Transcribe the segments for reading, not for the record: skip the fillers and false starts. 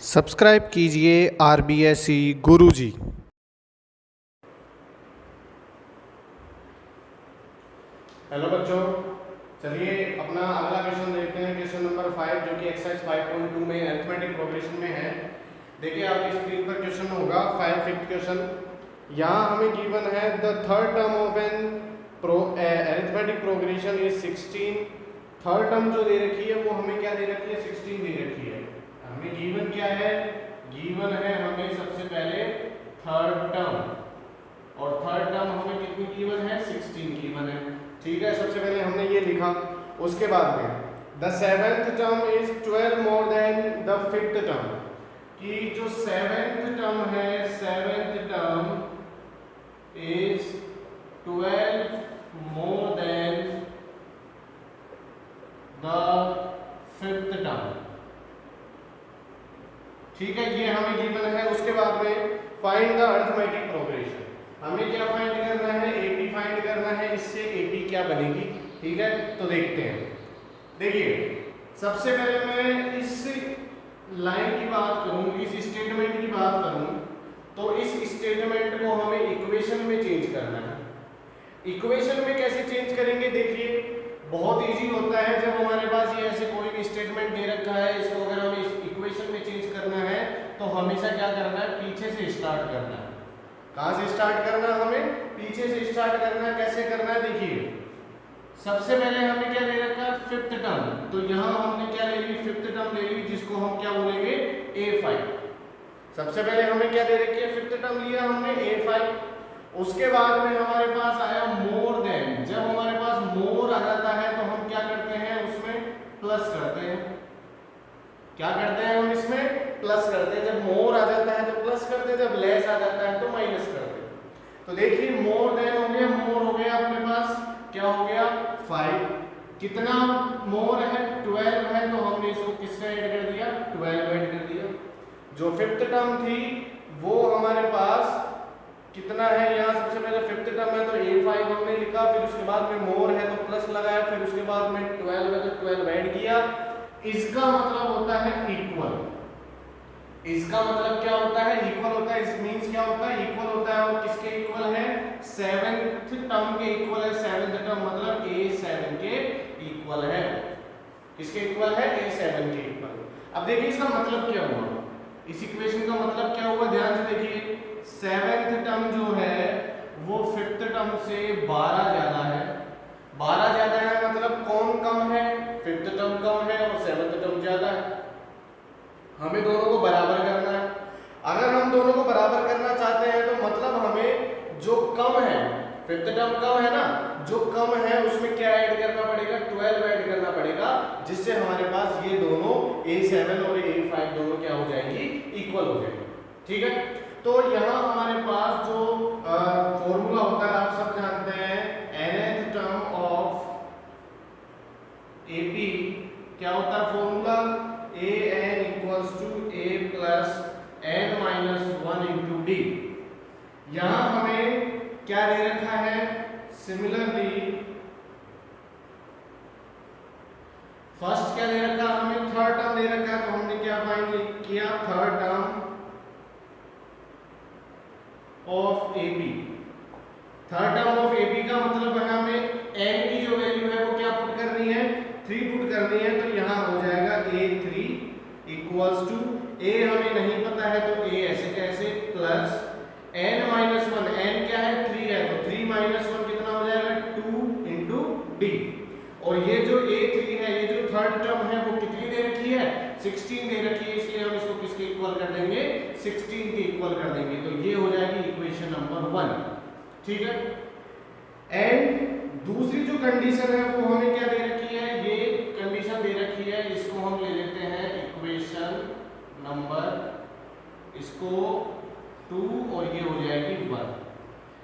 Subscribe कीजिए RBSE गुरुजी। Hello बच्चों, चलिए अपना अगला क्वेश्चन देखते हैं। क्वेश्चन नंबर 5 जो कि एक्सरसाइज 5.2 में अरिथमेटिक प्रोग्रेशन में है। देखिए आपकी स्क्रीन पर क्वेश्चन होगा 5th क्वेश्चन। यहाँ हमें गिवन है the third term of an arithmetic progression is 16। Third term जो दे रखी है वो हमें क्या दे रखी है, 16 दे रखी है। हमें गिवन क्या है, गिवन है हमें सबसे पहले थर्ड टर्म, और थर्ड टर्म हमें कितनी गिवन है, 16 गिवन है। ठीक है, सबसे पहले हमने ये लिखा। उसके बाद में the seventh term is 12 more than the fifth term, कि जो सेवेंथ टर्म है, seventh term is 12 more than the fifth term. ठीक है, ये हमें गिवन है। उसके बाद में फाइंड द अरिथमेटिक प्रोग्रेशन, हमें क्या फाइंड करना है, AP फाइंड करना है। इससे AP क्या बनेगी, ठीक है, तो देखते हैं। देखिए सबसे पहले मैं इस लाइन की बात करूं, इस स्टेटमेंट की बात करूं, तो इस स्टेटमेंट को हमें इक्वेशन में चेंज करना है। इक्वेशन में कैसे चेंज करेंगे, देखिए बहुत इजी होता है। जब हमारे पास ये ऐसे कोई भी स्टेटमेंट दे रखा है, इसको अगर हमें इस इक्वेशन में चेंज करना है तो हमेशा क्या करना है, पीछे से स्टार्ट करना है। कहां से स्टार्ट करना है, हमें पीछे से स्टार्ट करना है। कैसे करना है, देखिए सबसे पहले हमें क्या ले रखा है, फिफ्थ टर्म। तो यहां हमने क्या ले ली, फिफ्थ टर्म ले ली, जिसको हम क्या बोलेंगे, A5। सबसे पहले हमें क्या दे रखी है, फिफ्थ टर्म लिया हमने, A5। उसके बाद में हमारे पास आया मोर देन। जब हमारे पास मोर आ जाता है तो हम क्या करते हैं, उसमें प्लस करते हैं। क्या करते हैं हम, इसमें प्लस करते हैं। जब मोर आ जाता है तो प्लस करते हैं, जब लेस आ जाता है तो माइनस करते हैं। तो देखिए मोर देन हो गया, मोर हो गया अपने पास, क्या हो गया, 5। कितना मोर है, 12 है, तो हमने इसको किससे ऐड कर दिया, 12 ऐड कर दिया। जो फिफ्थ टर्म थी वो हमारे पास कितना है, यहाँ सबसे पहले फिफ्थ टर्म है तो A5 हमने लिखा, फिर उसके बाद में मोर है तो प्लस लगाया, फिर उसके बाद में 12 है तो 12 ऐड किया। इसका मतलब होता है इक्वल। इसका मतलब क्या होता है, इक्वल होता है। इस मींस क्या होता है, इक्वल होता है। और किसके इक्वल है, सेवेंथ टर्म के इक्वल है। सेवेंथ टर्म मतलब A7 के इक्वल है। किसके इक्वल है, A7 के इक्वल। अब देखिए इसका मतलब क्या हुआ, इस इक्वेशन का मतलब क्या हुआ, ध्यान से देखिए। सेवेंथ टर्म जो है वो फिफ्थ टर्म से 12 ज्यादा है। 12 ज्यादा है मतलब कौन कम है, फिफ्थ टर्म कम है और सेवेंथ टर्म ज्यादा है। हमें दोनों को बराबर करना है। अगर हम दोनों को बराबर करना चाहते हैं तो मतलब हमें जो कम है, फिफ्थ टर्म कम है ना, जो कम है उसमें क्या ऐड करना पड़ेगा, 12 ऐड करना पड़ेगा, जिससे हमारे पास ये दोनों A7 और A5 दोनों क्या हो जाएंगी, इक्वल हो जाएंगी। ठीक है, तो यहाँ हमारे पास जो फॉर्मूला होता है आप सब जानते हैं, nth टर्म ऑफ AP क्या होता है formula, an equals to a plus n minus 1 into d. यहाँ हमें क्या दे रखा है, सिमिलरली फर्स्ट क्या दे रखा है, हमें थर्ड टर्म दे रखा है। तो हमने क्या फाइंड किया, third term of AP। Third term of AP का मतलब है हमें n की जो वैल्यू है वो क्या पुट करनी है, 3 पुट करनी है। तो यहाँ हो जाएगा A3 इक्वल्स टू, A हमें नहीं पता है तो A ऐसे कैसे, प्लस n माइनस 1, n क्या है, 3 है, तो 3 माइनस 1 कितना हो जाएगा, 2 इंटू डी। और ये जो A3 है, ये जो थर्ड टर्म है वो कितनी दे रखी है, 16 दे रखी है, इसलिए हम इसको किसके इक्वल कर देंगे, 16 के इक्वल कर देंगे। तो ये हो जाएगी इक्वेशन नंबर 1। ठीक है, एंड दूसरी जो कंडीशन है वो हमें क्या दे रखी है, ये कंडीशन दे रखी है, इसको हम ले लेते हैं इक्वेशन नंबर, इसको 2 और ये हो जाएगी 1।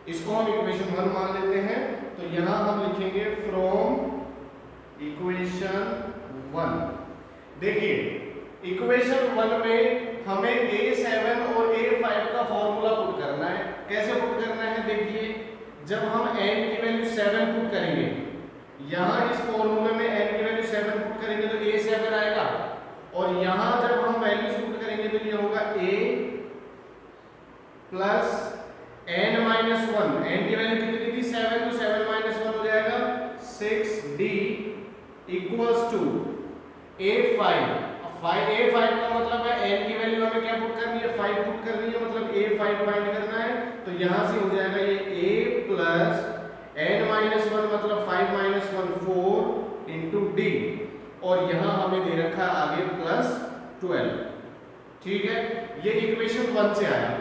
इसको हम इक्वेशन 1 मान लेते हैं। तो यहां हम लिखेंगे फ्रॉम इक्वेशन 1। देखिए इक्वेशन 1 में हमें A7 और A5 का फॉर्मूला पुट करना है। कैसे पुट करना है, देखिए जब हम n की वैल्यू 7 पुट करेंगे, यहां इस फॉर्मूले में n की वैल्यू 7 पुट करेंगे तो A7 आएगा, और यहां जब हम वैल्यूज पुट करेंगे तो ये होगा a plus n minus 1, n की वैल्यू कितनी थी 7, तो 7 माइनस 1 हो जाएगा 6d equals to a5। a5 का मतलब है n की वैल्यू हमें क्या पुट करनी है 5 पुट करनी है, मतलब a5 फाइंड करना है। तो यहां से हो जाएगा ये a प्लस n माइनस 1 मतलब 5 माइनस 1 4 इंटू d, और यहां हमें दे रखा है आगे प्लस 12। ठीक है, ये इक्वेशन 1 से आया।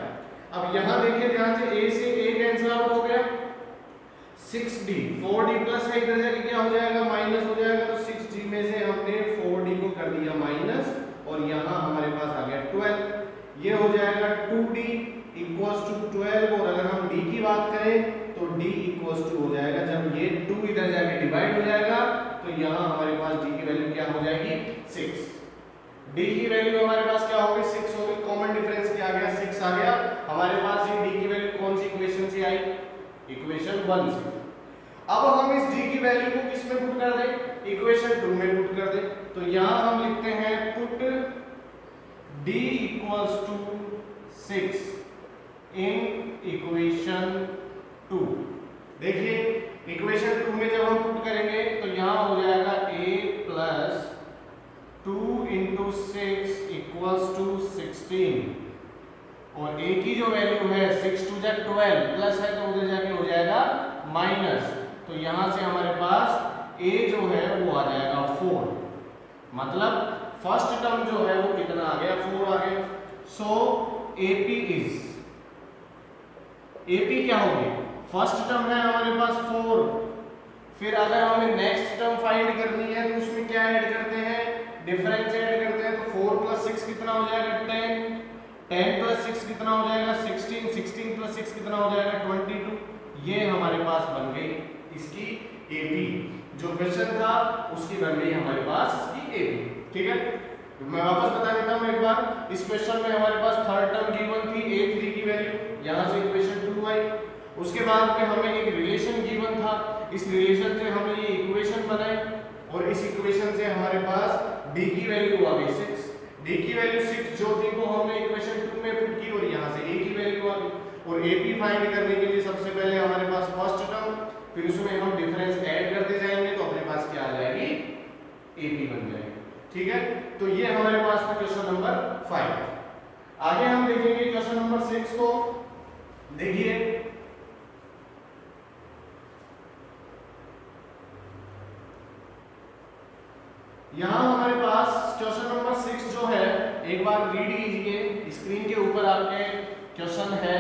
अब यहां देखिए ध्यान से, a से a कैंसिल आउट हो गया, 6d 4d प्लस है, इधर जाके क्या हो जाएगा माइनस हो जाएगा, तो 6d में से हमने 4d को कर दिया माइनस, और यहां हमारे पास आ गया 12। ये हो जाएगा 2d इक्वल्स टू 12, और अगर हम d की बात करें तो d इक्वल्स टू हो जाएगा, जब ये 2 इधर जाके डिवाइड हो जाएगा तो यहां हमारे पास d की वैल्यू क्या हो जाएगी 6। d की वैल्यू हमारे पास क्या होगी 6 होगी, कॉमन डिफरेंस क्या आ गया 6 आ गया हमारे पास। ये d की वैल्यू कौन सी इक्वेशन से आई, इक्वेशन 1 से। अब हम इस d की वैल्यू को किस में पुट कर दें, इक्वेशन 2 में पुट कर दें। तो यहां हम लिखते हैं put d equals to 6 in equation 2। देखिए इक्वेशन 2 में जब हम पुट करेंगे तो यहां हो जाएगा a plus 2 into 6 equals to 16, और a की जो वैल्यू है 6 टू जा 12 प्लस है तो उधर जाके हो जाएगा माइनस, तो यहां से हमारे पास a जो है वो आ जाएगा 4, मतलब फर्स्ट टर्म जो है वो कितना आ गया 4 आ गया। सो AP क्या होगी, फर्स्ट टर्म है हमारे पास 4, फिर अगर हमें नेक्स्ट टर्म फाइंड करनी है तो उसमें क्या ऐड करते हैं, डिफरेंस ऐड करते हैं। तो 4 प्लस 6 कितना हो जाएगा 10, 10 प्लस 6 कितना हो जाएगा 16, 16 प्लस 6 कितना हो जाएगा 22। ये हमारे पास बन गई इसकी AP, जो क्वेश्चन था उसकी बन गई हमारे पास इसकी AP। ठीक है, मैं वापस बता देता हूं एक बार। इस क्वेश्चन में हमारे पास थर्ड टर्म गिवन थी a3 की वैल्यू, यहां से इक्वेशन 2 आई। उसके बाद में हमें एक रिलेशन गिवन था, इस रिलेशन से हमने ये इक्वेशन बनाई, और इस इक्वेशन से हमारे पास d की वैल्यू आ गई 6। d की वैल्यू 6 जो थी वो हमने इक्वेशन 2 में पुट की, और यहां से a की वैल्यू आ गई। और AP फाइंड करने के लिए सबसे पहले हमारे पास फर्स्ट टर्म, फिर उसमें हम डिफरेंस ऐड करते जाएंगे तो अपने पास क्या आ जाएगी AP बन जाएगी। ठीक है, तो ये हमारे पास था क्वेश्चन नंबर 5। आगे हम देखेंगे क्वेश्चन नंबर 6 को। देखिए यहां हमारे पास क्वेश्चन नंबर 6 जो है, एक बार रीड कीजिए, स्क्रीन के ऊपर आपके क्वेश्चन है।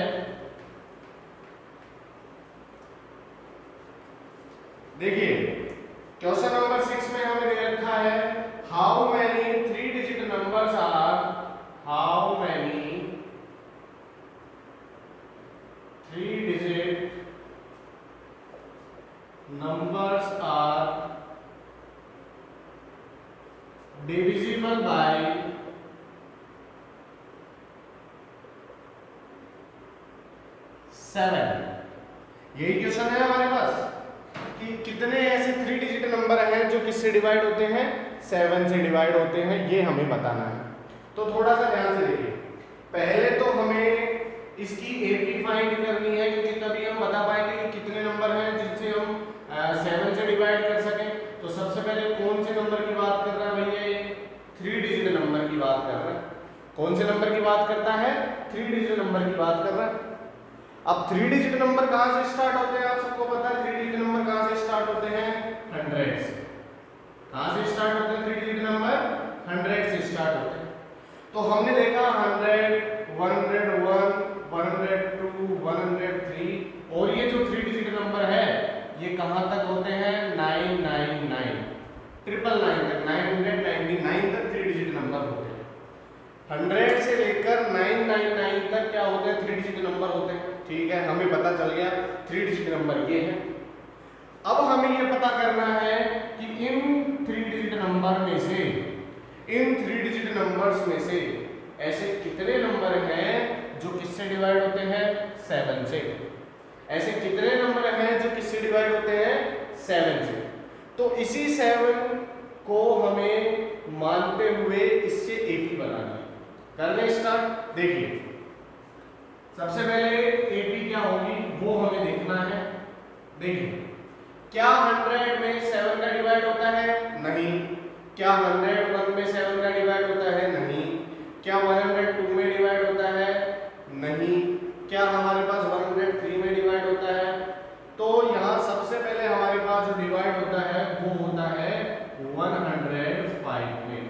देखिए क्वेश्चन नंबर 6 में हमें दे रखा है how many 3 digit numbers are, how many 3 digit numbers are divisible by 7। यही क्वेश्चन है हमारे पास कि कितने ऐसे 3 डिजिट नंबर हैं जो किससे डिवाइड होते हैं 7 से डिवाइड होते हैं, ये हमें बताना है। तो थोड़ा सा ध्यान से देखिए, पहले तो हमें इसकी AP फाइंड करनी है, क्योंकि तभी हम बता पाएंगे कि कितने नंबर हैं जिनसे हम 7 से डिवाइड कर सकें। तो सबसे पहले कौन से नंबर की बात कर रहा है भैया, ये 3 डिजिट नंबर की बात कर रहा है। कौन से नंबर की बात करता है, 3 डिजिट नंबर की बात कर रहा है। अब 3 डिजिट नंबर कहां से स्टार्ट होते हैं, आप सबको पता है 3 डिजिट नंबर कहां से स्टार्ट होते हैं 100 से। कहां से स्टार्ट होते हैं 3 डिजिट नंबर 100 से स्टार्ट होते हैं। तो हमने देखा 100, 101, 102, 103, और ये जो 3 डिजिट नंबर है ये कहां तक होते हैं 999, 999 तक, 999 तक 3 डिजिट नंबर होते हैं। 100 से लेकर 999 तक क्या होते हैं 3 डिजिट नंबर होते हैं। ठीक है, हमें पता चल गया 3 डिजिट नंबर ये है। अब हमें ये पता करना है कि इन 3 डिजिट नंबर में से, इन 3 डिजिट नंबर्स में से ऐसे कितने नंबर हैं जो किससे डिवाइड होते हैं 7 से। ऐसे कितने नंबर हैं जो किससे डिवाइड होते हैं 7 से। तो इसी 7 को हमें मानते हुए इससे AP बनाना है। कर दें स्टार्ट। देखिए सबसे पहले AP क्या होगी वो हमें देखना है। देखिए क्या 100 में 7 का डिवाइड होता है? नहीं। क्या 101 में 7 का डिवाइड होता है? नहीं। क्या 102 में डिवाइड होता है? नहीं। क्या हमारे पास 103 में डिवाइड होता है? तो यहाँ सबसे पहले हमारे पास जो डिवाइड होता है वो होता है 105 में।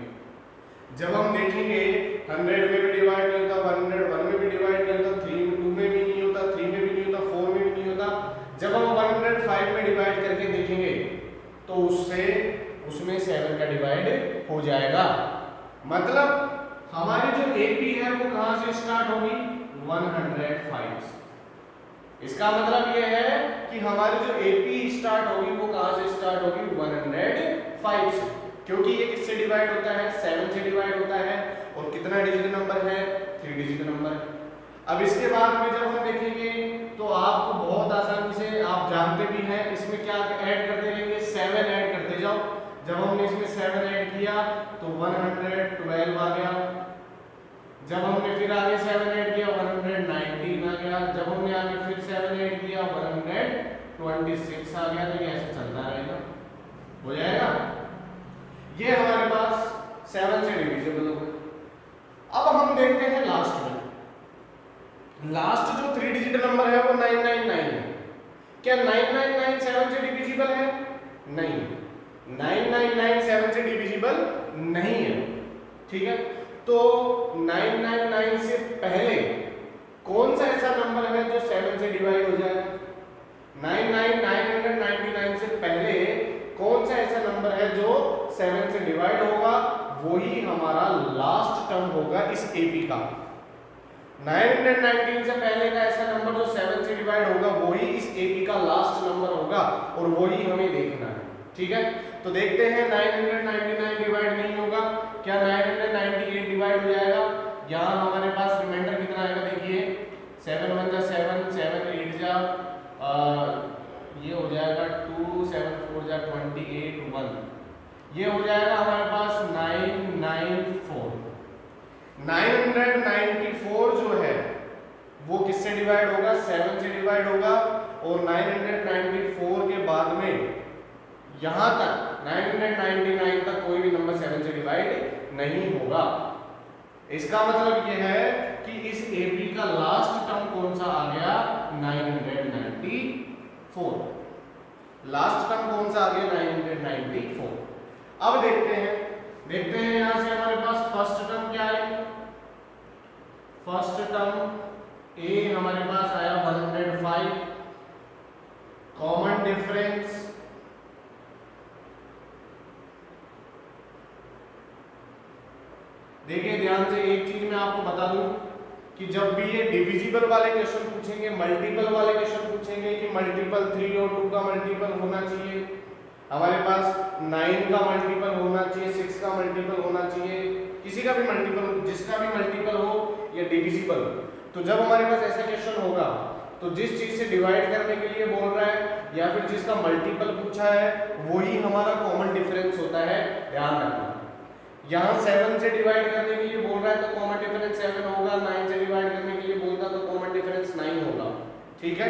जब हम देखेंगे 100 में भी डिवाइड नहीं होता, 101 में भी डिवाइड नहीं होता, 2 में भी नहीं होता, 3 में भी नहीं होता, 4 में भी नहीं होता। जब हम 105 में डिवाइड करके देखेंगे तो उसमें 7 का डिवाइड हो जाएगा। मतलब हमारी जो AP है वो कहां से स्टार्ट होगी? 105 से। इसका मतलब ये है कि हमारी जो AP स्टार्ट होगी वो कहां से स्टार्ट होगी? 105 से, क्योंकि ये किससे डिवाइड होता है? 7 से डिवाइड होता है। और कितना डिजिट नंबर है? 3 डिजिट नंबर। अब इसके बाद में जब हम देखेंगे तो आपको बहुत आसानी से, आप जानते भी हैं, इसमें क्या ऐड करते रहेंगे? 7 ऐड करते जाओ। जब हमने इसमें 7 ऐड किया तो 112 आ गया। जब हमने फिर आगे 7 ऐड किया 119 आ गया। जब हमने आगे फिर 7 ऐड किया 126 आ गया। तो ये ऐसे चलता रहेगा, हो जाएगा। ये हमारे पास 7 से डिविजिबल हो गए। अब हम देखते हैं लास्ट में। लास्ट जो 3 डिजिट नंबर है वो 999 है। क्या 999 7 से डिविजिबल है? नहीं, 999 7 से डिविजिबल नहीं है। ठीक है, तो 999 से पहले कौन सा ऐसा नंबर है जो 7 से डिवाइड हो जाएगा? 999 से पहले कौन सा ऐसा नंबर है जो 7 से डिवाइड होगा? वही हमारा लास्ट टर्म होगा इस AP का। 919 से पहले का ऐसा नंबर जो 7 से डिवाइड होगा वही इस AP का लास्ट नंबर होगा, और वही हमें देखना है। ठीक है, तो देखते हैं 999 डिवाइड नहीं होगा। क्या 998 डिवाइड हो जाएगा? यहाँ हमारे पास रिमाइंडर कितना आएगा? देखिए 7 1 जा 7, 7 8 जा ये हो जाएगा 2, 7 4 जा 28 1, ये हो जाएगा हमारे पास 994। 994 जो है वो किससे डिवाइड होगा? 7 से डिवाइड होगा। और 994 के बाद में यहां तक 999 तक कोई भी नंबर 7 से डिवाइड नहीं होगा। इसका मतलब यह है कि इस AP का लास्ट टर्म कौन सा आ गया? 994। लास्ट टर्म कौन सा आ गया? 994। अब देखते हैं यहां से हमारे पास फर्स्ट टर्म क्या है? फर्स्ट टर्म A हमारे पास आया 105, कॉमन डिफरेंस देखिए ध्यान से। एक चीज मैं आपको बता दूं कि जब भी ये डिविजिबल वाले क्वेश्चन पूछेंगे, मल्टीपल वाले क्वेश्चन पूछेंगे कि मल्टीपल 3 और 2 का मल्टीपल होना चाहिए, हमारे पास 9 का मल्टीपल होना चाहिए, 6 का मल्टीपल होना चाहिए, किसी का भी मल्टीपल, जिसका भी मल्टीपल हो या डिविजिबल। तो जब हमारे पास ऐसा क्वेश्चन होगा तो जिस चीज से डिवाइड करने के लिए बोल रहा है या फिर जिसका मल्टीपल पूछा है वही हमारा कॉमन डिफरेंस होता है। ध्यान रखना, यहाँ 7 से डिवाइड करने के लिए बोल रहा है तो कॉमन डिफरेंस 7 होगा, 9 से डिवाइड करने के लिए बोलता तो कॉमन डिफरेंस 9 होगा। ठीक है,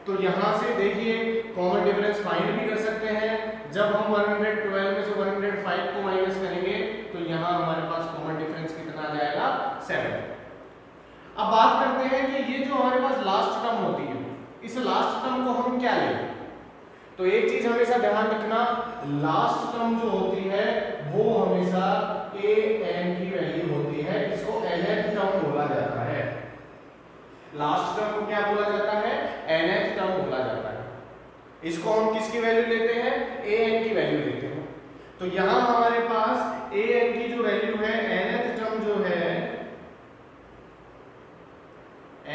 तो यहाँ से देखिए कॉमन डिफरेंस फाइंड भी कर सकते हैं। जब हम 112 में से 105 को माइनस करेंगे तो यहाँ हमारे पास कॉमन डिफरेंस कितना आ जाएगा? 7। अब बात करते हैं कि ये जो हमारे पास लास्ट टर्म होती है, इस लास्ट टर्म को हम क्या लेंगे? तो एक चीज हमेशा ध्यान रखना, लास्ट टर्म जो होती है वो हमेशा an की वैल्यू होती है। इसको nth टर्म बोला जाता है। लास्ट टर्म को क्या बोला जाता है? nth टर्म बोला जाता है। इसको हम किसकी वैल्यू लेते हैं? an की वैल्यू लेते हैं। तो यहां हमारे पास an की जो वैल्यू है, nth टर्म जो है,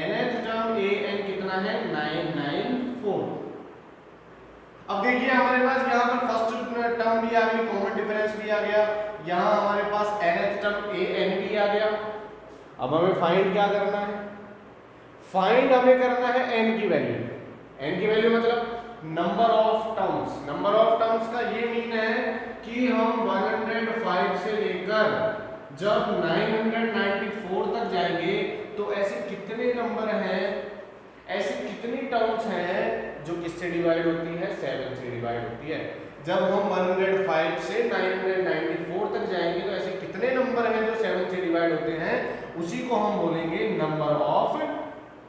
nth टर्म an कितना है? 994। अब देखिए हमारे पास यहाँ पर फर्स्ट टर्म भी आ गई, कॉमन डिफरेंस भी आ गया, यहाँ हमारे पास nth टर्म an भी आ गया। अब हमें फाइंड क्या करना है? फाइंड हमें करना है n की वैल्यू। n की वैल्यू मतलब number of terms. Number of terms का ये मीन है कि हम 105 से लेकर जब 994 कितने नंबर हैं, ऐसे कितनी टर्म्स हैं जो किससे डिवाइड होती है, 7 से डिवाइड होती है। जब हम 105 से 994 तक जाएंगे तो ऐसे कितने नंबर हैं जो 7 से डिवाइड होते हैं, उसी को हम बोलेंगे नंबर ऑफ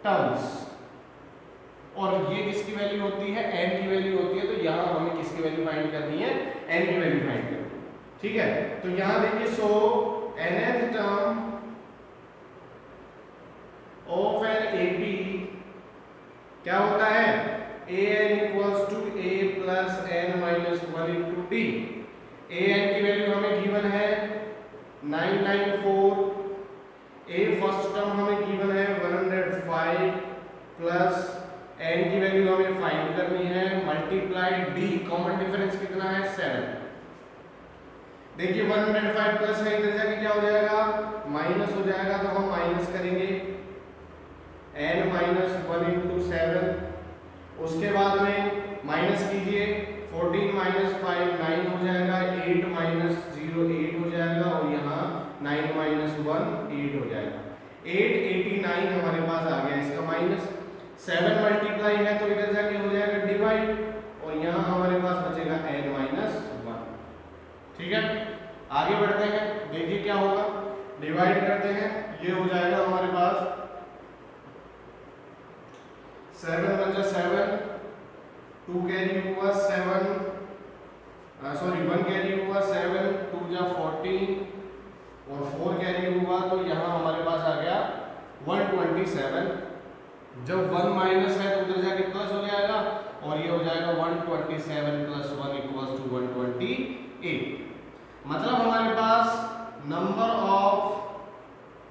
टर्म्स। और ये किसकी वैल्यू होती है, n की वैल्यू होती है। तो यहाँ हमें किसकी वैल्यू फाइंड करनी है, n की वैल्यू फाइंड करनी है, ठीक है। तो यहाँ देखिए, so nth term of an AP क्या होता है, an equals to a plus n minus 1 into t. an की वैल्यू हमें गिवन है 994, a फर्स्ट टर्म हमें गिवन है 105 प्लस n की वैल्यू हमें फाइंड करनी है मल्टीप्लाई d, कॉमन डिफरेंस कितना है 7। देखिए 105 प्लस है, इधर जाके क्या हो जाएगा, माइनस हो जाएगा, तो हम माइनस करेंगे n माइनस 1 इंटू 7। उसके बाद में माइनस कीजिए, 14 माइनस 5 9 हो जाएगा, 8 माइनस 0 8 हो जाएगा, और यहाँ 9 माइनस 1 8 हो जाएगा। 889 हमारे पास आ गया इसका माइनस। 7 मल्टीप्लाई है तो इधर जाके हो जाएगा डिवाइड, और यहाँ हमारे पास बचेगा n माइनस 1, ठीक है। आगे बढ़ते हैं, देखिए क्या होगा, डिवाइड करते हैं, ये हो जाएगा हमारे पास 7 बचा 7, 2 कैरी हुआ 7, सॉरी 1 कैरी हुआ 7, 2 जा 14 और 4 कैरी हुआ, तो यहाँ हमारे पास आ गया 127। जब 1 माइनस है तो उधर जाके प्लस हो जाएगा, और ये हो जाएगा 127 प्लस 1 इक्वल्स टू 128। मतलब हमारे पास नंबर ऑफ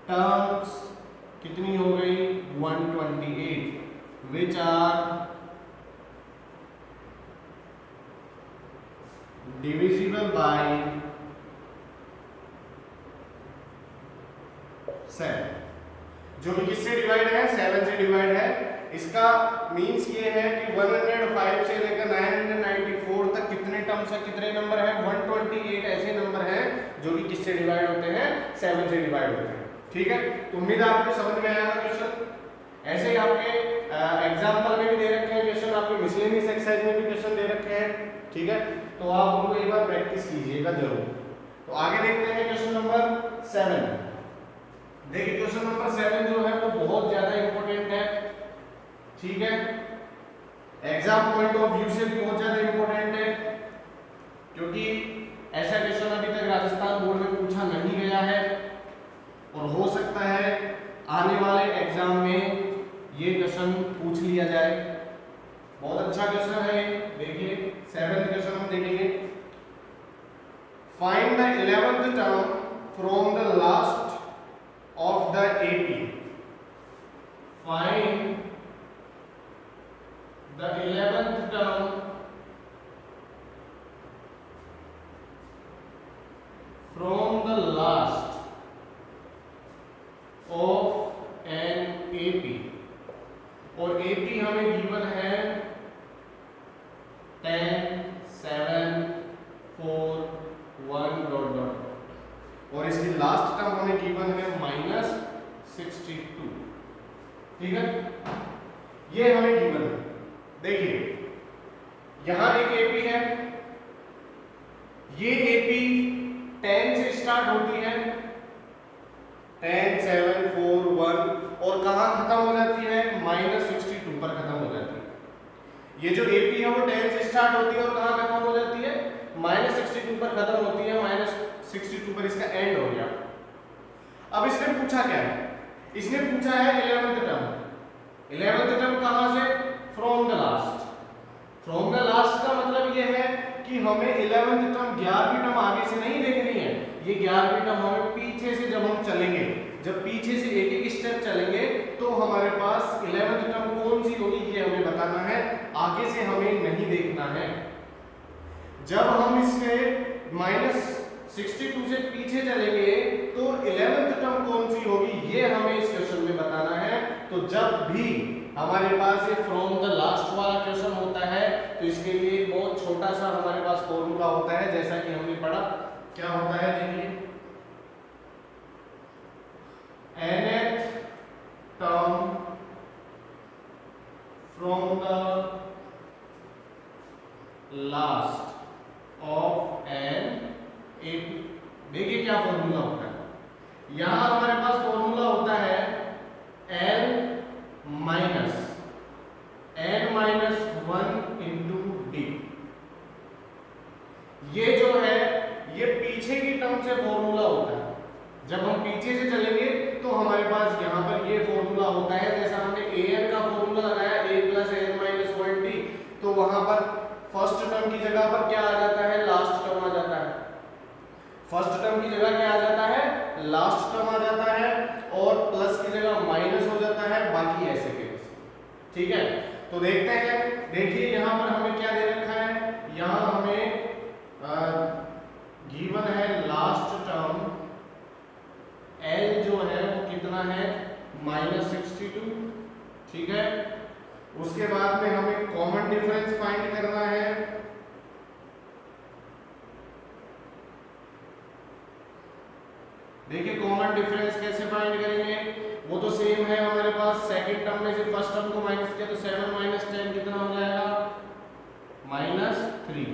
टर्म्स कितनी हो गई, 128, which are divisible by 7। जो भी किससे डिवाइड है, 7 से डिवाइड है। इसका मींस ये है कि 105 से लेकर 994 तक कितने टर्म्स है, कितने नंबर है, 128 ऐसे नंबर हैं जो कि किससे डिवाइड होते हैं, 7 से डिवाइड होते हैं, ठीक है। तो उम्मीद है आपको समझ में आया क्वेश्चन। ऐसे ही आपके एग्जाम्पल में भी दे रखे हैं क्वेश्चन, आपके मिसलेनियस एक्सरसाइज में भी क्वेश्चन दे रखे हैं, ठीक है। तो आप उनको एक बार प्रैक्टिस कीजिएगा जरूर। तो आगे देखते हैं क्वेश्चन नंबर 7। देखिए क्वेश्चन नंबर 7 जो है वो बहुत ज्यादा इंपॉर्टेंट है, ठीक है। एग्जाम पॉइंट ऑफ व्यू से भी बहुत ज्यादा इंपॉर्टेंट है, क्योंकि ऐसा क्वेश्चन अभी तक राजस्थान बोर्ड में पूछा नहीं गया है, और हो सकता है आने वाले एग्जाम में ये क्वेश्चन पूछ लिया जाए। बहुत अच्छा क्वेश्चन है। देखिए 7th क्वेश्चन हम देखेंगे, find the 11th term from the last of the AP। Find the 11th term from the last of an AP। और AP हमें गिवन है 10 7 4 1 डॉट डॉट, और इसकी लास्ट टर्म हमें गिवन है -62, ठीक है। ये हमें गिवन है। देखिए यहां एक AP है, ये AP 10 से स्टार्ट होती है, 10 7 4 1, और कहां खत्म हो जाती है, -62 पर खत्म हो जाती है। ये जो AP है वो 10 से स्टार्ट होती है और कहां खत्म हो जाती है, -62 पर खत्म होती है, -62 पर इसका एंड हो गया। अब इसने पूछा क्या है, इसने पूछा है 11th टर्म। 11th टर्म कहां से, from the last. From the last का मतलब ये है कि हमें 11th टर्म 11वीं टर्म आगे से नहीं देखनी है, ये 11वीं टर्म हमें पीछे से जब हम चलेंगे, जब पीछे से एक एक स्टेप चलेंगे तो हमारे पास 11th टर्म कौन सी होगी ये हमें बताना है, आगे से हमें नहीं देखना है। जब हम इससे -62 से पीछे चलेंगे तो 11th टर्म कौन सी होगी ये हमें इस क्वेश्चन में बताना है। तो जब भी हमारे पास ये फ्रॉम द लास्ट वाला क्वेश्चन होता है तो इसके लिए बहुत छोटा सा हमारे पास फॉर्मूला होता है, जैसा कि हमने पढ़ा। क्या होता है, देखिए nth टर्म होता है, जैसा हमने an का फॉर्मूला लगाया a plus n minus 1t, तो वहां पर फर्स्ट टर्म की जगह पर क्या आ जाता है, लास्ट टर्म आ जाता है। फर्स्ट टर्म की जगह क्या आ जाता है, लास्ट टर्म आ जाता है, और प्लस की जगह माइनस हो जाता है, बाकी ऐसे के ऐसे। ठीक है, तो देखते हैं, देखिए यहाँ पर हमें क्या दे रखा है, यहाँ हमें गिवन है लास्ट टर्म L जो है वो कितना है, -62। ठीक है, उसके बाद में हमें कॉमन डिफरेंस फाइंड करना है। देखिए कॉमन डिफरेंस कैसे फाइंड करेंगे, वो तो सेम है हमारे पास, सेकंड टर्म में से फर्स्ट टर्म को माइनस किया तो 7 माइनस 10 कितना हो जाएगा, -3।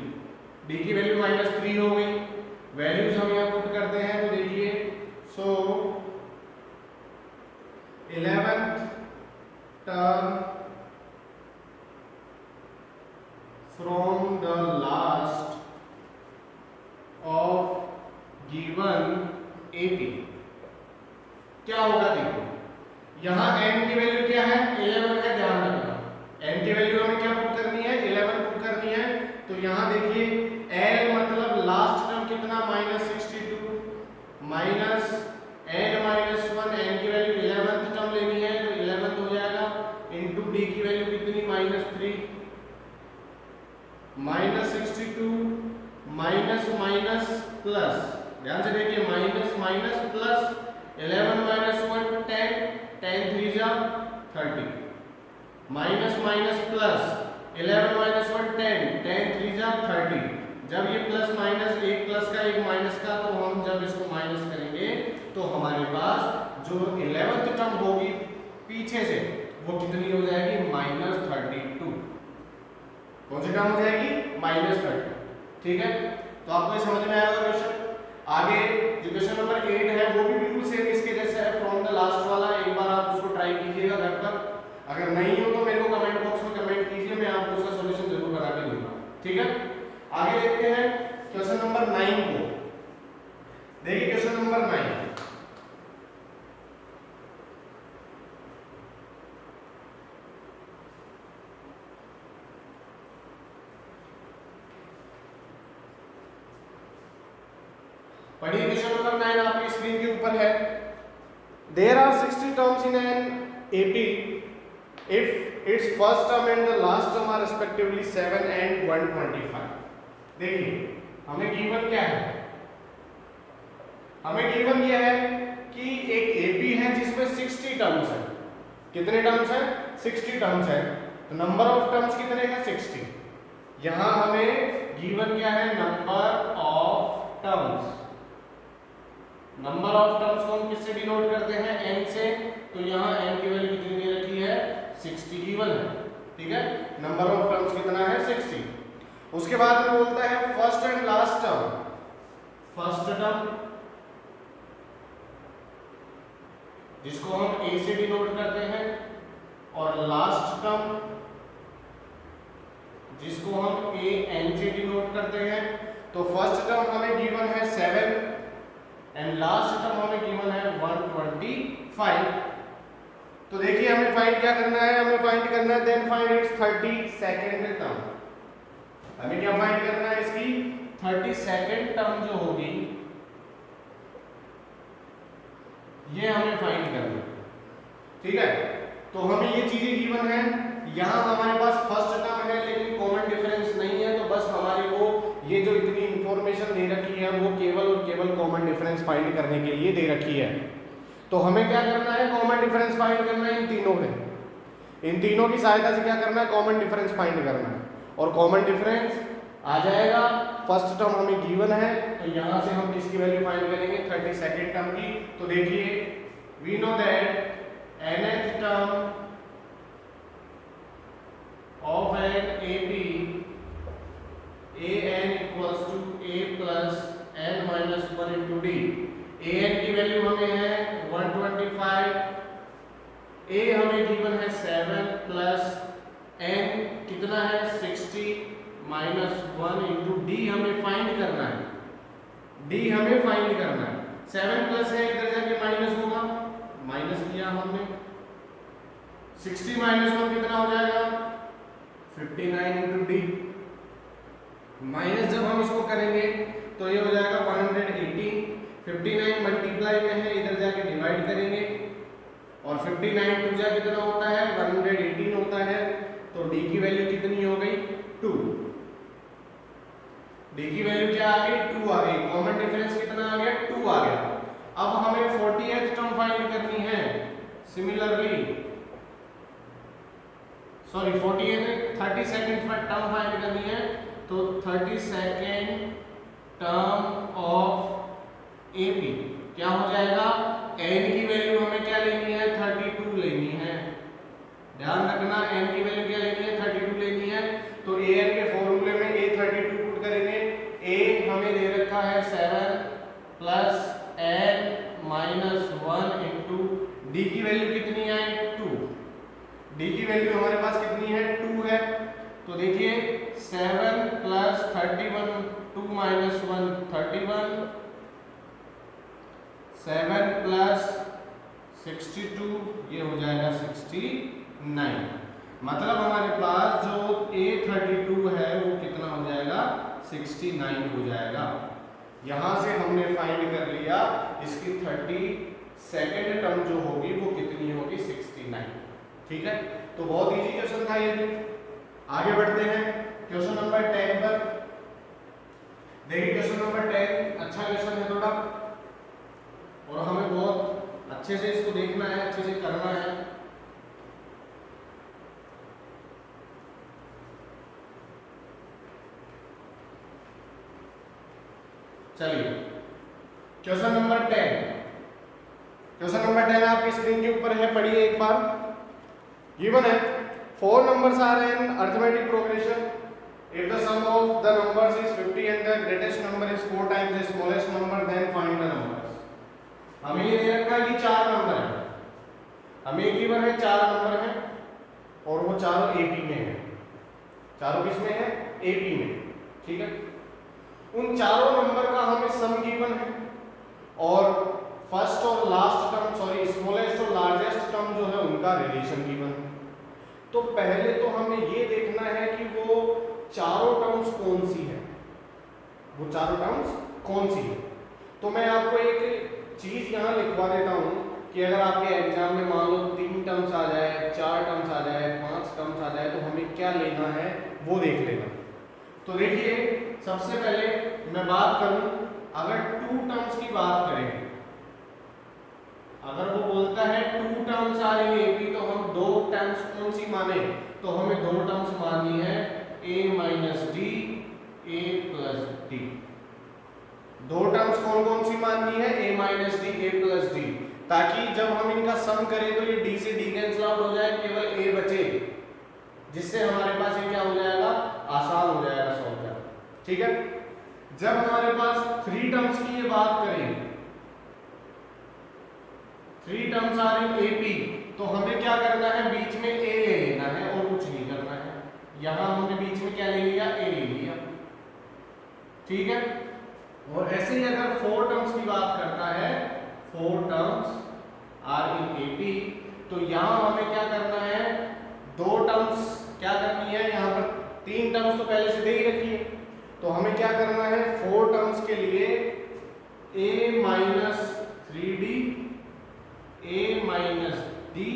डी की वैल्यू -3 हो गई, वैल्यूज हम यहाँ पुट करते हैं, तो देखिए सो 11th term from the last of given AP क्या होगा, देखो यहाँ n की वैल्यू क्या है, 11 है, ध्यान रखना n की वैल्यू हमें क्या पुट करनी है, 11 पुट करनी है। तो यहाँ देखिए L मतलब लास्ट टर्म कितना, -62 माइनस n माइनस 1, n की वैल्यू 11th टर्म लेनी है तो 11th हो जाएगा, इनटू d की वैल्यू कितनी, -3 -62 माइनस माइनस प्लस, ध्यान से देखिए माइनस माइनस प्लस 11 माइनस 1 10, 10 3 जा 30, माइनस माइनस प्लस 11 माइनस 1 10, 10 3 जा 30। जब ये प्लस माइनस, एक प्लस का एक माइनस का, तो हम जब इसको माइनस करेंगे तो हमारे पास जो 11th टर्म होगी पीछे से वो कितनी हो जाएगी, -32। कौन सी टर्म हो जाएगी, -30। ठीक है, तो आपको ये समझ में आया होगा क्वेश्चन। आगे जो क्वेश्चन नंबर 8 है वो भी बिल्कुल सेम इसके जैसा है, फ्रॉम द लास्ट वाला, एक बार आप उसको ट्राई कीजिएगा घर पर, अगर नहीं हो तो मेरे को कमेंट बॉक्स में कमेंट कीजिए, मैं आपको उसका सॉल्यूशन जरूर बना के दूंगा। ठीक है, आगे देखते हैं क्वेश्चन नंबर 9 को। देखिए क्वेश्चन नंबर 9, पढ़िए क्वेश्चन नंबर 9 आपकी स्क्रीन के ऊपर है। There are 60 terms in an AP if it's first term and the last term are respectively 7 and 125। देखिए हमें गिवन क्या है, हमें गिवन यह है कि एक AP है जिसमें 60 टर्म्स है। कितने टर्म्स हैं, 60 टर्म्स है, तो नंबर ऑफ टर्म्स कितने हैं, 60। यहां हमें गिवन क्या है, number of terms. Number of terms को हम किससे डिनोट करते हैं, n से, तो यहाँ n की वैल्यू कितनी दे रखी है, 60 गिवन है। ठीक है, नंबर ऑफ टर्म्स कितना है, 60। उसके बाद में बोलता है first and last term, first term जिसको हम a से डिनोट करते हैं, और लास्ट टर्म जिसको हम an से डिनोट करते हैं। तो फर्स्ट टर्म हमें गिवन है 7 एंड लास्ट टर्म हमें गिवन है 125। तो देखिए हमें फाइंड क्या करना है, हमें फाइंड करना है then find its 32nd term. हमें क्या फाइंड करना है, इसकी 32nd टर्म जो होगी ये हमें फाइंड करना है। ठीक है, तो हमें ये चीजें गिवन है, यहाँ हमारे पास फर्स्ट टर्म है लेकिन कॉमन डिफरेंस नहीं है, तो बस हमारे को ये जो इतनी इंफॉर्मेशन दे रखी है वो केवल और केवल कॉमन डिफरेंस फाइंड करने के लिए दे रखी है। तो हमें क्या करना है, कॉमन डिफरेंस फाइंड करना है इन तीनों में, इन तीनों की सहायता से क्या करना है, कॉमन डिफरेंस फाइंड करना है। और कॉमन डिफरेंस आ जाएगा, फर्स्ट टर्म हमें गिवन है, तो यहाँ से हम किसकी वैल्यू फाइंड करेंगे, 32nd टर्म की। तो देखिए we know that nth term of an AP an equals to a plus n minus 1 into d। an की वैल्यू हमें है 125, a हमें गिवन है 7 प्लस n कितना है 60 माइनस 1 इंटू d हमें फाइंड करना है, d हमें फाइंड करना है। 7 प्लस है, इधर जाके माइनस होगा, माइनस किया हमने 60 माइनस 1 कितना हो जाएगा 59 इंटू डी। माइनस जब हम इसको करेंगे तो ये हो जाएगा 180। 59 मल्टीप्लाई में है, इधर जाके डिवाइड करेंगे और 59 टू जा कितना होता है 118 होता है। तो डी की वैल्यू कितनी हो गई 2। डी की वैल्यू क्या आ गई 2 आ गई। कॉमन डिफरेंस कितना आ गया 2 आ गया। अब हमें 40th टर्म फाइंड करनी है। Similarly sorry 32nd term find करनी है। तो 32nd टर्म ऑफ एपी क्या हो जाएगा, एन की वैल्यू हमें क्या लेनी है 32 लेनी है। ध्यान रखना एन की वैल्यू क्या लेनी है 32 लेनी है। तो ए एन के फॉर्मूले में ए 32 पुट करेंगे। ए हमें दे रखा है 7 plus n minus 1 into d की वैल्यू कितनी है 2। डी की वैल्यू हमारे पास कितनी है 2 है। तो देखिए 7 प्लस 31 2 माइनस 1 31 7 प्लस 62 ये हो जाएगा 69। मतलब हमारे पास जो A32 है वो कितना हो जाएगा 69 हो जाएगा। यहां से हमने फाइंड कर लिया इसकी 32nd टर्म जो होगी वो कितनी होगी 69। ठीक है, तो बहुत इजी क्वेश्चन था ये। आगे बढ़ते हैं क्वेश्चन नंबर 10 पर। देखिए क्वेश्चन नंबर 10 अच्छा क्वेश्चन है थोड़ा, और हमें बहुत अच्छे से इसको देखना है, अच्छे से करना है। चलिए क्वेश्चन नंबर 10। क्वेश्चन नंबर 10 आपकी स्क्रीन के ऊपर है, पढ़िए एक बार। गिवन है 4 numbers are in arithmetic progression. If the sum of the numbers is 50 and the greatest number is 4 times the smallest number, then find the numbers. हमें ये दे रखा है कि 4 नंबर है, हमें गिवन है 4 नंबर है और वो चारों एपी में है। चारों किस में है एपी में। ठीक है, उन चारों नंबर का हमें सम गिवन है और फर्स्ट और लास्ट टर्म सॉरी स्मॉलेस्ट और लार्जेस्ट टर्म जो है उनका रिलेशन गिवन है। तो पहले तो हमें ये देखना है कि वो चारों टर्म्स कौन सी है, वो चारों टर्म्स कौन सी है। तो मैं आपको एक चीज यहाँ लिखवा देता हूँ कि अगर आपके एग्जाम में मान लो 3 टर्म्स आ जाए, 4 टर्म्स आ जाए, 5 टर्म्स आ जाए, तो हमें क्या लेना है वो देख लेना। तो देखिए सबसे पहले मैं बात करूं, अगर 2 टर्म्स की बात करें, अगर वो बोलता है 2 टर्म्स आर इन एपी, तो हम 2 टर्म्स कौन सी माने, तो हमें 2 टर्म्स माननी है a minus D a plus D. 2 terms कौन कौन सी माननी है a minus D a plus D, ताकि जब हम इनका सम करें तो ये d से d कैंसिल आउट हो जाए, केवल a बचे, जिससे हमारे पास ये क्या हो जाएगा आसान हो जाएगा सॉल्व करना। ठीक है, जब हमारे पास 3 टर्म्स की ये बात करें, 3 टर्म्स आर इन एपी, तो हमें क्या करना है बीच में a ले लेना है और कुछ नहीं करना है। यहां हमने बीच में क्या ले लिया a ले लिया। ठीक है, और ऐसे ही अगर 4 टर्म्स की बात करता है, 4 टर्म्स आर इन एपी, तो यहां हमें क्या करना है 2 टर्म्स क्या करनी है, यहां पर 3 टर्म्स तो पहले से दे ही रखी है, तो हमें क्या करना है 4 टर्म्स के लिए a minus 3d a minus D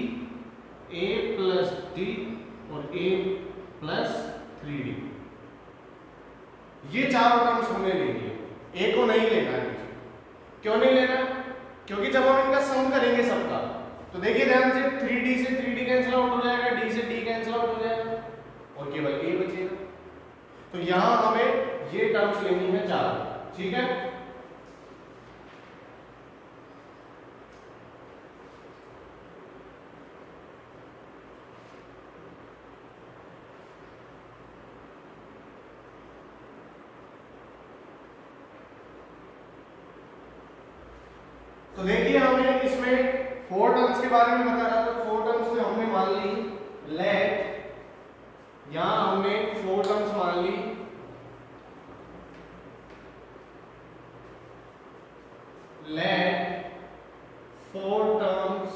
a plus D और a प्लस 3d, ये चारों टर्म्स हमें लेनी है, a को नहीं लेना है। क्यों नहीं लेना, क्योंकि जब हम इनका सम करेंगे सबका, तो देखिए ध्यान से 3d से 3d कैंसिल आउट हो जाएगा, d से d कैंसिल आउट हो जाएगा और केवल a बचेगा। तो यहां हमें ये टर्म्स लेनी है 4। ठीक है, तो देखिए हमें इसमें 4 टर्म्स के बारे में बता रहा था। 4 टर्म्स में हमने मान ली लेट, यहां हमने 4 टर्म्स मान ली let 4 terms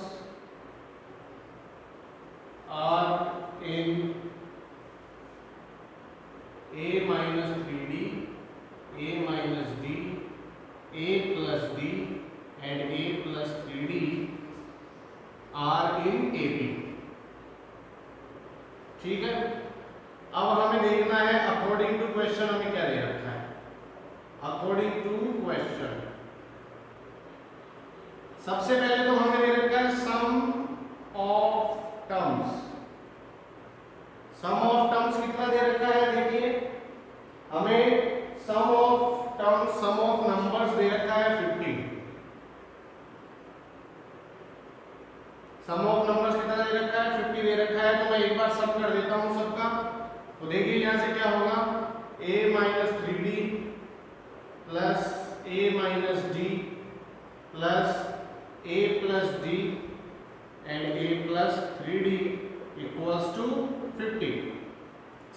are in AP. ठीक है, अब हमें देखना है अकॉर्डिंग टू क्वेश्चन हमें क्या दे रखा है। अकॉर्डिंग टू क्वेश्चन सबसे पहले तो हमें दे रखा है sum of terms. Sum of terms कितना दे रखा है, देखिए हमें sum of terms, sum of numbers दे रखा है 50। सम ऑफ नंबर्स कितना दे रखा है, 50 दे रखा है। तो मैं एक बार सम कर देता हूं सबका। तो देखिए यहां से क्या होगा, a minus 3d plus a minus d plus a plus d and a plus 3d equals to 50।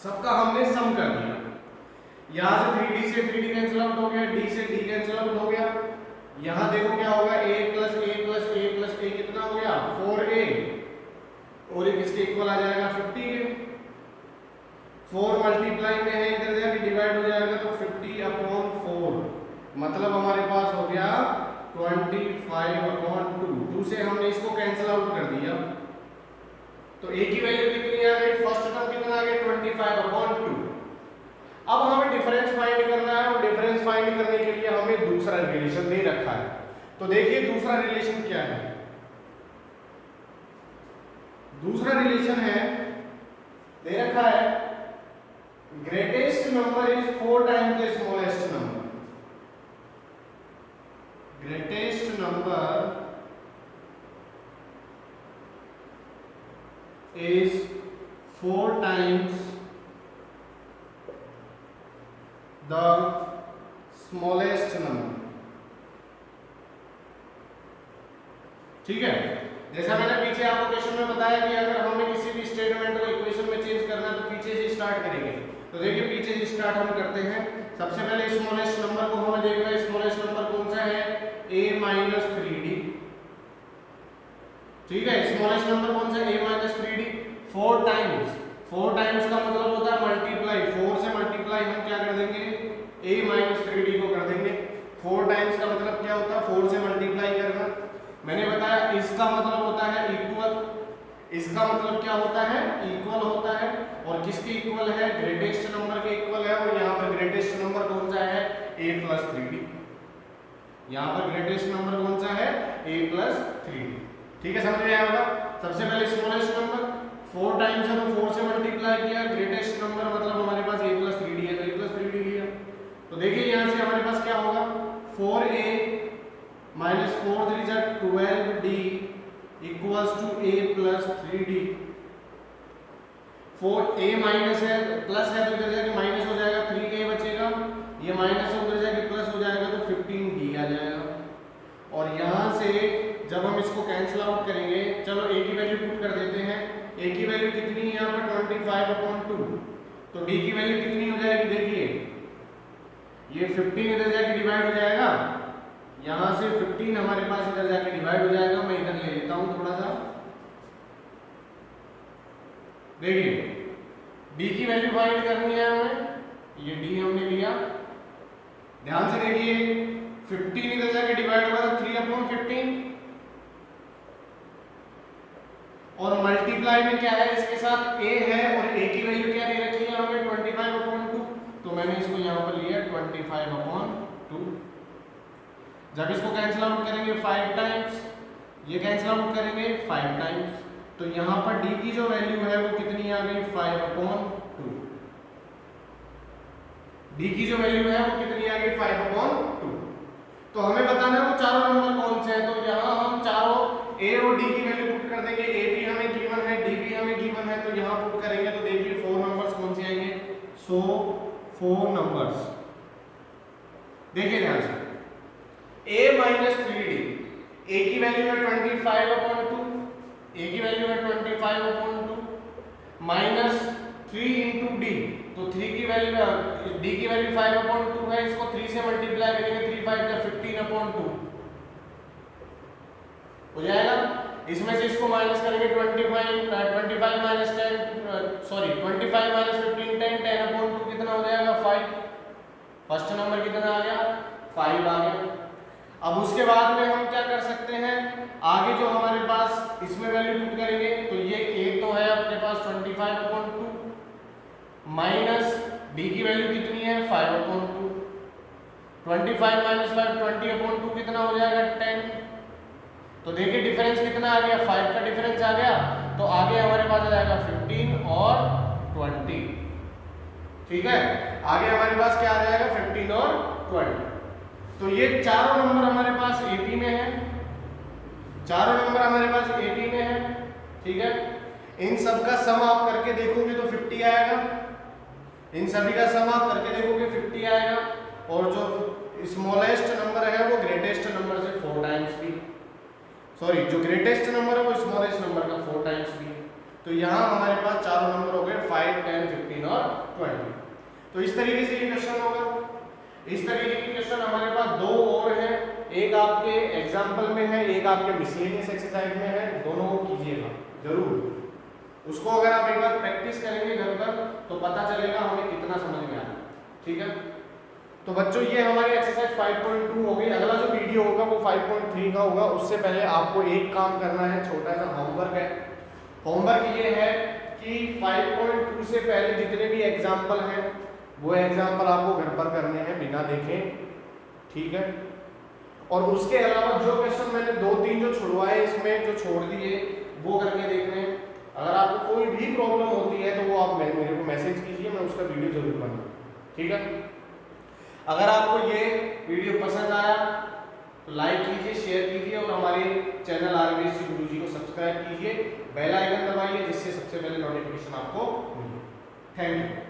सबका हमने सम कर दिया। यहां से 3d से 3d कैंसिल आउट हो गया, d से d कैंसिल आउट हो गया। यहां देखो क्या होगा, a plus a plus a plus a कितना हो गया 4a, और ये किसके इक्वल आ जाएगा 50 के। 4 मल्टीप्लाई में है, इधर जाके डिवाइड हो जाएगा तो 50/4, मतलब हमारे पास हो गया 25/2। 2 से हमने इसको कैंसिल आउट कर दिया तो a की वैल्यू कितनी आ गई, फर्स्ट टर्म कितना आ गया 25/2। अब हमें डिफरेंस फाइंड करना है, और डिफरेंस फाइंड करने के लिए हमें दूसरा रिलेशन दे रखा है। तो देखिए दूसरा रिलेशन क्या है। दूसरा रिलेशन है, दे रखा है greatest number is 4 times the smallest number. Greatest number is 4 times the smallest number। ठीक है, जैसा मैंने पीछे आपको क्वेश्चन में बताया कि अगर हमें किसी भी स्टेटमेंट को इक्वेशन में चेंज करना है तो पीछे से स्टार्ट करेंगे। तो देखिए पीछे से स्टार्ट हम करते हैं। सबसे पहले स्मॉलेस्ट नंबर को हमें देखना है। स्मॉलेस्ट नंबर कौन सा है, a माइनस 3d। ठीक है, स्मॉलेस्ट नंबर कौन सा है, a minus 3d। 4 times, 4 times का मतलब होता है मल्टीप्लाई। 4 से मल्टीप्लाई हम क्या कर देंगे, a माइनस 3d को कर देंगे। 4 टाइम्स का मतलब क्या होता है, 4 से मल्टीप्लाई करना। मैंने बताया इसका मतलब होता है इक्वल। इसका मतलब क्या होता है, इक्वल होता है। और किसके इक्वल है, ग्रेटेस्ट नंबर के इक्वल है। और यहाँ पर ग्रेटेस्ट नंबर कौन सा है, a प्लस 3d। यहाँ पर ग्रेटेस्ट नंबर कौन सा है, a प्लस 3d। ठीक है, समझ में आया होगा। सबसे पहले स्मॉलेस्ट नंबर 4 टाइम्स है तो 4 से मल्टीप्लाई किया। ग्रेटेस्ट नंबर मतलब हमारे पास a प्लस 3d है तो a प्लस 3d लिया। तो देखिए यहाँ से हमारे पास क्या होगा, 4a माइनस 4 3 जा 12d equals to a plus 3d। 4a minus है, प्लस है तो इधर जाके माइनस हो जाएगा, 3a बचेगा। ये माइनस है उधर जाके प्लस हो जाएगा तो 15d आ जाएगा। और यहाँ से जब हम इसको कैंसिल आउट करेंगे, चलो a की वैल्यू पुट कर देते हैं। a की वैल्यू कितनी है यहाँ पर 25/2। तो d की वैल्यू कितनी हो जाएगी, देखिए ये 15 इधर जाके डिवाइड हो जाएगा। यहाँ से 15 हमारे पास इधर जाके डिवाइड हो जाएगा। मैं इधर ले लेता हूँ थोड़ा सा, देखिए d की वैल्यू फाइंड करनी है हमें। ये d हमने लिया, ध्यान से देखिए 15 इधर जाके डिवाइड होगा तो 3/15। और मल्टीप्लाई में क्या है, इसके साथ a है और a की वैल्यू क्या दे रखी है हमें 25/2। तो मैंने इसको यहाँ पर लिया 25/2। जब इसको कैंसिल आउट करेंगे 5 टाइम्स, ये कैंसिल आउट करेंगे 5 टाइम्स, तो यहाँ पर d की जो वैल्यू है वो कितनी आ गई 5/2। d की जो वैल्यू है वो कितनी आ गई 5/2। तो हमें बताना है वो चारों नंबर कौन से हैं। तो यहाँ हम चारों a और d की वैल्यू पुट कर देंगे। a भी हमें गिवन है, d भी हमें गिवन है, तो यहाँ पुट करेंगे तो देखिए 4 नंबर्स कौन से आएंगे, सो 4 नंबर्स। देखिए ध्यान से a माइनस 3d, a की वैल्यू है 25/2, a की वैल्यू है 25/2 माइनस 3 इंटू d। तो 3 की वैल्यू, d की वैल्यू 5/2 है, इसको 3 से मल्टीप्लाई करेंगे 3 5 जा 15/2 हो जाएगा। इसमें से इसको माइनस करेंगे 25 माइनस 10 सॉरी 25 माइनस 15 10/2 कितना हो जाएगा 5। फर्स्ट नंबर कितना आ गया 5 आ गया। अब उसके बाद में हम क्या कर सकते हैं, आगे जो हमारे पास इसमें वैल्यू पुट करेंगे तो ये a तो है अपने पास 25/2 माइनस b की वैल्यू कितनी है 5/2। 25 - 5 20/2 कितना हो जाएगा 10। तो देखिए डिफरेंस कितना आ गया 5 का डिफरेंस आ गया। तो आगे हमारे पास आ जाएगा 15 और 20। ठीक है, आगे हमारे पास क्या आ जाएगा 15 और 20। तो ये चारों नंबर हमारे पास 80 में है, चारों नंबर हमारे पास 80 में है। ठीक है, इन सब का सम आप करके देखोगे तो 50 आएगा, इन सभी का सम आप करके देखोगे 50 आएगा। और जो स्मॉलेस्ट नंबर है वो ग्रेटेस्ट नंबर से 4 टाइम्स भी, सॉरी जो ग्रेटेस्ट नंबर है वो स्मॉलेस्ट नंबर का 4 टाइम्स भी। तो यहाँ हमारे पास चारों नंबर हो गए 5, 10, 15 और 20। तो इस तरीके से ये क्वेश्चन होगा। इस तरीके के क्वेश्चन हमारे पास दो और हैं, एक आपके एग्जाम्पल में है, एक आपके मिसलेनियस एक्सरसाइज में है, दोनों को कीजिएगा जरूर। उसको अगर आप एक बार प्रैक्टिस करेंगे घर पर तो पता चलेगा हमें कितना समझ में आया। ठीक है, तो बच्चों ये हमारी एक्सरसाइज 5.2 हो गई। अगला जो वीडियो होगा वो 5.3 का होगा। उससे पहले आपको एक काम करना है, छोटा सा होमवर्क है। होमवर्क ये है कि 5.2 से पहले जितने भी एग्जाम्पल हैं वो एग्जाम्पल आपको घर पर करने हैं बिना देखे। ठीक है, और उसके अलावा जो क्वेश्चन मैंने 2-3 जो छुड़वाए इसमें जो छोड़ दिए वो करके देखने हैं। अगर आपको कोई भी प्रॉब्लम होती है तो वो आप मेरे को मैसेज कीजिए, मैं उसका वीडियो जरूर बनाऊँ। ठीक है, अगर आपको ये वीडियो पसंद आया तो लाइक कीजिए, शेयर कीजिए और हमारे चैनल RBSC गुरुजी को सब्सक्राइब कीजिए, बेल आइकन दबाइए जिससे सबसे पहले नोटिफिकेशन आपको मिले। Thank you.